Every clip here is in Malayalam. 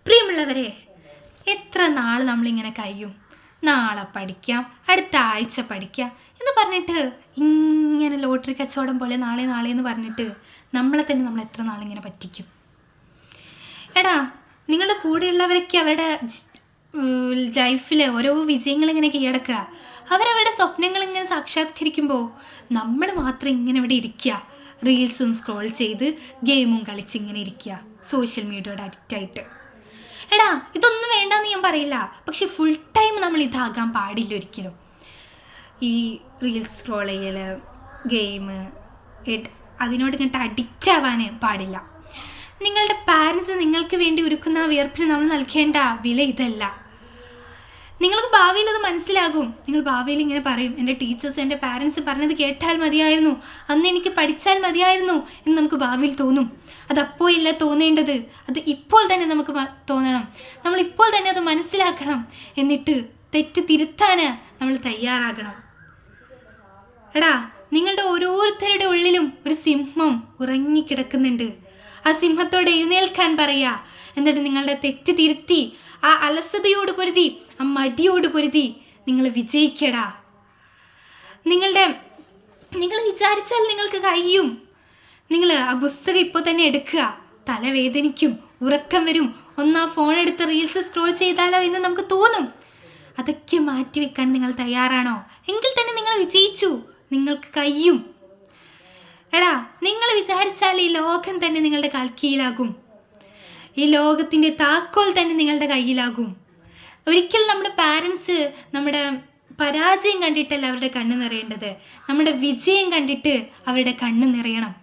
പ്രിയമുള്ളവരെ, എത്ര നാൾ നമ്മളിങ്ങനെ കഴിയും? നാളെ പഠിക്കാം, അടുത്ത ആഴ്ച പഠിക്കാം എന്ന് പറഞ്ഞിട്ട് ഇങ്ങനെ ലോട്ടറി കച്ചവടം പോലെ നാളെ നാളെ എന്ന് പറഞ്ഞിട്ട് നമ്മളെ തന്നെ നമ്മൾ എത്ര നാളിങ്ങനെ പറ്റിക്കും? എടാ, നിങ്ങളുടെ കൂടെയുള്ളവരൊക്കെ അവരുടെ ലൈഫിൽ ഓരോ വിജയങ്ങളിങ്ങനെ കീഴടക്കുക, അവരവരുടെ സ്വപ്നങ്ങളിങ്ങനെ സാക്ഷാത്കരിക്കുമ്പോൾ നമ്മൾ മാത്രം ഇങ്ങനെ ഇവിടെ ഇരിക്കുക, റീൽസും സ്ക്രോൾ ചെയ്ത് ഗെയിമും കളിച്ചിങ്ങനെ ഇരിക്കുക, സോഷ്യൽ മീഡിയയുടെ അഡിക്റ്റായിട്ട്. എടാ, ഇതൊന്നും വേണ്ടെന്ന് ഞാൻ പറയില്ല, പക്ഷെ ഫുൾ ടൈം നമ്മൾ ഇതാകാൻ പാടില്ല ഒരിക്കലും. ഈ റീൽസ് സ്ക്രോൾ ചെയ്യൽ, ഗെയിം, അതിനോട് ഇങ്ങോട്ട് അഡിക്റ്റ് ആവാൻ പാടില്ല. നിങ്ങളുടെ പാരൻസ് നിങ്ങൾക്ക് വേണ്ടി ഒരുക്കുന്ന വിയർപ്പിന് നമ്മൾ നൽകേണ്ട വില ഇതല്ല. നിങ്ങൾക്ക് ഭാവിയിൽ അത് മനസ്സിലാകും. നിങ്ങൾ ഭാവിയിൽ ഇങ്ങനെ പറയും, എൻ്റെ ടീച്ചേഴ്സ്, എൻ്റെ പാരൻസ് പറഞ്ഞത് കേട്ടാൽ മതിയായിരുന്നു, അന്ന് എനിക്ക് പഠിച്ചാൽ മതിയായിരുന്നു എന്ന് നമുക്ക് ഭാവിയിൽ തോന്നും. അതപ്പോൾ ഇല്ല തോന്നേണ്ടത്, അത് ഇപ്പോൾ തന്നെ നമുക്ക് തോന്നണം. നമ്മളിപ്പോൾ തന്നെ അത് മനസ്സിലാക്കണം. എന്നിട്ട് തെറ്റ് തിരുത്താൻ നമ്മൾ തയ്യാറാകണം. എടാ, നിങ്ങളുടെ ഓരോരുത്തരുടെ ഉള്ളിലും ഒരു സിംഹം ഉറങ്ങിക്കിടക്കുന്നുണ്ട്. ആ സിംഹത്തോട് എഴുന്നേൽക്കാൻ പറയുക. എന്നിട്ട് നിങ്ങളുടെ തെറ്റ് തിരുത്തി, ആ അലസതയോട് പൊരുതി, ആ മടിയോട് പൊരുതി നിങ്ങൾ വിജയിക്കടാ. നിങ്ങൾ വിചാരിച്ചാൽ നിങ്ങൾക്ക് കഴിയും. നിങ്ങൾ ആ പുസ്തകം ഇപ്പോൾ തന്നെ എടുക്കുക. തലവേദനിക്കും, ഉറക്കം വരും, ഒന്നാ ഫോൺ എടുത്ത് റീൽസ് സ്ക്രോൾ ചെയ്താലോ എന്ന് നമുക്ക് തോന്നും. അതൊക്കെ മാറ്റിവെക്കാൻ നിങ്ങൾ തയ്യാറാണോ? എങ്കിൽ തന്നെ നിങ്ങൾ വിജയിച്ചു. നിങ്ങൾക്ക് കഴിയും. എടാ, നിങ്ങൾ വിചാരിച്ചാൽ ഈ ലോകം തന്നെ നിങ്ങളുടെ കീഴിലാകും. ഈ ലോകത്തിൻ്റെ താക്കോൽ തന്നെ നിങ്ങളുടെ കയ്യിലാകും. ഒരിക്കൽ നമ്മുടെ പാരൻസ് നമ്മുടെ പരാജയം കണ്ടിട്ടല്ല അവരുടെ കണ്ണ് നിറയേണ്ടത്, നമ്മുടെ വിജയം കണ്ടിട്ട് അവരുടെ കണ്ണ് നിറയണം.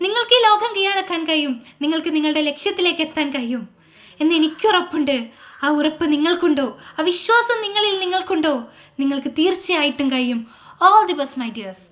നിങ്ങൾക്ക് ഈ ലോകം കീഴടക്കാൻ കഴിയും, നിങ്ങൾക്ക് നിങ്ങളുടെ ലക്ഷ്യത്തിലേക്ക് എത്താൻ കഴിയും എന്ന് എനിക്കുറപ്പുണ്ട്. ആ ഉറപ്പ് നിങ്ങൾക്കുണ്ടോ? ആ വിശ്വാസം നിങ്ങൾക്കുണ്ടോ? നിങ്ങൾക്ക് തീർച്ചയായിട്ടും കഴിയും. All the best my dears.